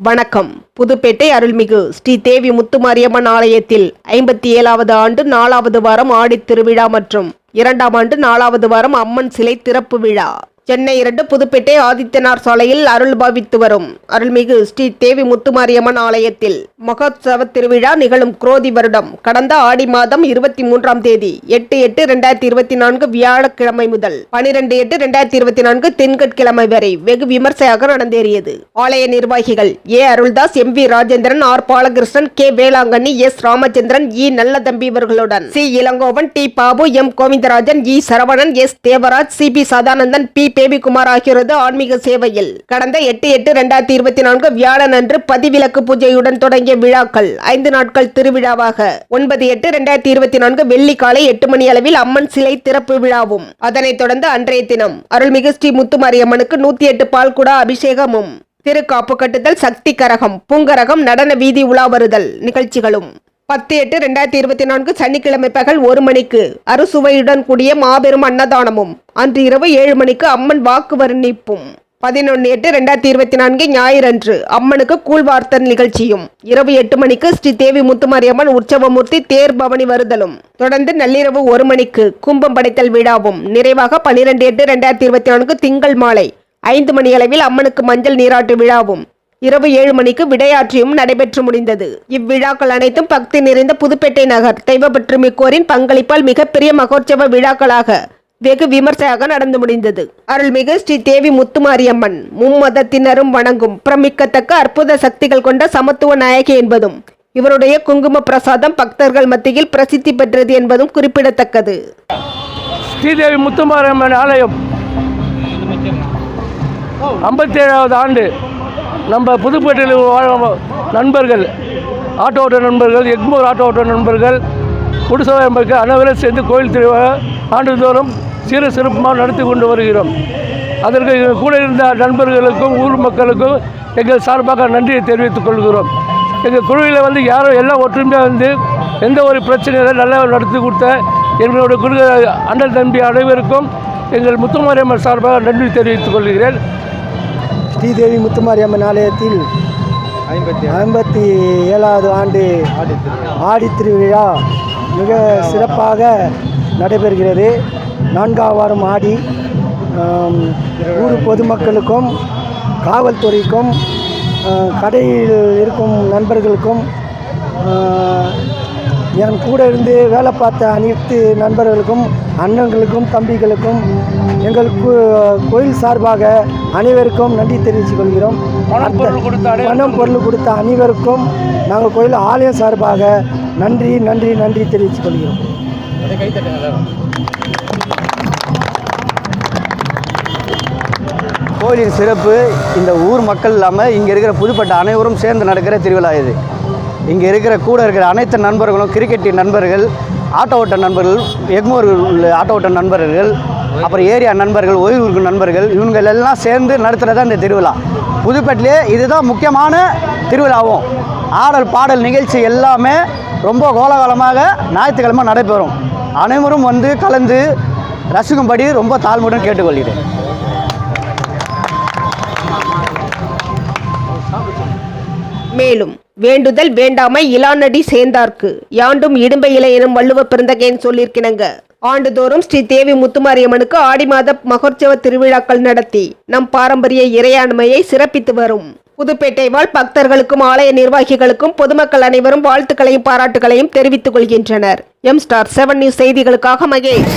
வணக்கம். புதுப்பேட்டை அருள்மிகு ஸ்ரீ தேவி முத்துமாரியம்மன் ஆலயத்தில் 57வது ஆண்டு 4வது வாரம் ஆடித் திருவிழா மற்றும் 2ஆம் ஆண்டு 4வது வாரம் அம்மன் சிலை திறப்பு விழா. சென்னை 2 புதுப்பேட்டை ஆதித்தனார் சாலையில் அருள் பாவித்து வரும் அருள்மிகு ஸ்ரீ தேவி முத்துமாரியம்மன் ஆலயத்தில் மகோத்சவ திருவிழா நிகழும் குரோதி வருடம் கடந்த ஆடி மாதம் 23ஆம் தேதி 8/8/2024 வியாழக்கிழமை முதல் 12/8/2024 திங்கட்கிழமை வரை வெகு விமர்சையாக நடந்தேறியது. ஆலய நிர்வாகிகள் A Aruldas, M V Rajendran, R Balakrishnan, K Velankanni, S Ramachandran, E Nallathambi இவர்களுடன் C Ilangovan, T Babu, M Govindarajan, E Saravanan, S Devaraj, C P Sadanandan, P Babykumar ஆகியோரது ஆன்மீக சேவையில் கடந்த 8/8/2024 வியாழன் அன்று பதிவிலக்கு பூஜையுடன் தொடங்கிய விழாக்கள் 5 நாட்கள் திருவிழாவாக 9/8/2024 வெள்ளி காலை 8 மணி அளவில் அம்மன் சிலை திறப்பு விழாவும், அதனைத் தொடர்ந்து அன்றைய தினம் அருள்மிகு ஸ்ரீ முத்துமாரியம்மனுக்கு 108 பால்குடா அபிஷேகமும், திருக்காப்பு கட்டுதல், சக்தி கரகம், பூங்கரகம், நடன வீதி உலா வருதல் நிகழ்ச்சிகளும் 10/8/2024 சனிக்கிழமை பகல் 1 மணிக்கு அறுசுவையுடன் கூடிய மாபெரும் அன்னதானமும், அன்று இரவு 7 மணிக்கு அம்மன் வாக்கு வர்ணிப்பும், 11/8/2024 ஞாயிறன்று அம்மனுக்கு கூழ்வார்த்தல் நிகழ்ச்சியும், இரவு 8 மணிக்கு ஸ்ரீ தேவி முத்துமாரியம்மன் உற்சவமூர்த்தி தேர் பவனி வருதலும், தொடர்ந்து நள்ளிரவு 1 மணிக்கு கும்பம் படைத்தல் விழாவும், நிறைவாக 12/8/2024 திங்கள் மாலை 5 மணி அளவில் அம்மனுக்கு மஞ்சள் நீராட்டு விழாவும், இரவு 7 மணிக்கு விடையாற்றியும் நடைபெற்று முடிந்தது. இவ்விழாக்கள் அனைத்தும் பக்தி நிறைந்த புதுப்பேட்டை நகர் தெய்வப்பற்று மிக்கோரின் பங்களிப்பால் மிகப்பெரிய மகோற்சவ விழாக்களாக வெகு விமர்சையாக நடந்து முடிந்தது. அருள்மிகு ஸ்ரீ தேவி முத்துமாரியம்மன் மும்மதத்தினரும் வணங்கும் பிரமிக்கத்தக்க அற்புத சக்திகள் கொண்ட சமத்துவ நாயகி என்பதும், இவருடைய குங்கும பிரசாதம் பக்தர்கள் மத்தியில் பிரசித்தி பெற்றது என்பதும் குறிப்பிடத்தக்கது. ஸ்ரீதேவி முத்துமாரியம்மன் ஆலயம் 57வது ஆண்டு. நம்ம புதுப்பேட்டையில் வாழும் நண்பர்கள், ஆட்டோ ஓட்ட நண்பர்கள், எக்மோர் ஆட்டோ ஓட்ட நண்பர்கள், குடிசை நண்பர்கள் அனைவரும் சேர்ந்து கோயில் திருவிழா ஆண்டுதோறும் சீர சிறப்புமாக நடத்தி கொண்டு வருகிறோம். அதற்கு கூட இருந்த நண்பர்களுக்கும் ஊர் மக்களுக்கும் எங்கள் சார்பாக நன்றியை தெரிவித்துக் கொள்கிறோம். எங்கள் குழுவில் யாரும் எல்லாம் ஒற்றுமையாக எந்த ஒரு பிரச்சனையும் நல்லா நடத்தி கொடுத்த எங்களுடைய குழு அண்ணன் தம்பி அனைவருக்கும் எங்கள் முத்துமாரியம்மன் சார்பாக நன்றி தெரிவித்துக் கொள்கிறேன். ஸ்ரீதேவி முத்துமாரியம்மன் ஆலயத்தில் 57வது ஆண்டு ஆடி திருவிழா மிக சிறப்பாக நடைபெறுகிறது. 4ஆம் வாரம் ஆடி ஊர் பொதுமக்களுக்கும், காவல்துறைக்கும், கடையில் இருக்கும் நண்பர்களுக்கும், என் கூட இருந்து வேலை பார்த்த அனைத்து நண்பர்களுக்கும், அண்ணன்களுக்கும், தம்பிகளுக்கும் எங்கள் கோயில் சார்பாக அனைவருக்கும் நன்றி தெரிவித்துக் கொள்கிறோம். பணம் பொருள் கொடுத்த அனைவருக்கும் நாங்கள் கோயில் ஆலயம் சார்பாக நன்றி நன்றி நன்றி தெரிவித்துக் கொள்கிறோம். கோயிலின் சிறப்பு இந்த ஊர் மக்கள் இல்லாமல் இங்கே இருக்கிற புதுப்பட்ட அனைவரும் சேர்ந்து நடக்கிற திருவிழா இது. இங்கே கூட இருக்கிற அனைத்து நண்பர்களும், கிரிக்கெட்டின் நண்பர்கள், ஆட்டோ ஓட்ட நண்பர்கள், எக்மோர் ஆட்டோ ஓட்ட நண்பர்கள், அப்புறம் ஏரியா நண்பர்கள், ஓய்வு நண்பர்கள், இவங்க எல்லாம் சேர்ந்து நடத்துகிறதா இந்த திருவிழா. புதுப்பேட்டிலே இதுதான் முக்கியமான திருவிழாவும். ஆடல் பாடல் நிகழ்ச்சி எல்லாமே ரொம்ப கோலாகலமாக ஞாயிற்றுக்கிழமை நடைபெறும். அனைவரும் கலந்து ரசிக்கும்படி ரொம்ப தாழ்மையுடன் கேட்டுக்கொள்கிறேன். மேலும் வேண்டுதல் வேண்டாமை இலானடி சேர்ந்தார்க்கு யாண்டும் இடும்பை இலை எனும் வள்ளுவ பிறந்தகேன் சொல்லியிருக்கினங்க. ஆண்டுதோறும் ஸ்ரீ தேவி முத்துமாரியம்மனுக்கு ஆடி மாத மகோற்சவ திருவிழாக்கள் நடத்தி நம் பாரம்பரிய இறையாண்மையை சிறப்பித்து வரும் புதுப்பேட்டை வாழ் பக்தர்களுக்கும், ஆலய நிர்வாகிகளுக்கும், பொதுமக்கள் அனைவரும் வாழ்த்துக்களையும் பாராட்டுகளையும் தெரிவித்துக் கொள்கின்றனர். M Star 7 நியூஸ் செய்திகளுக்காக மகேஷ்.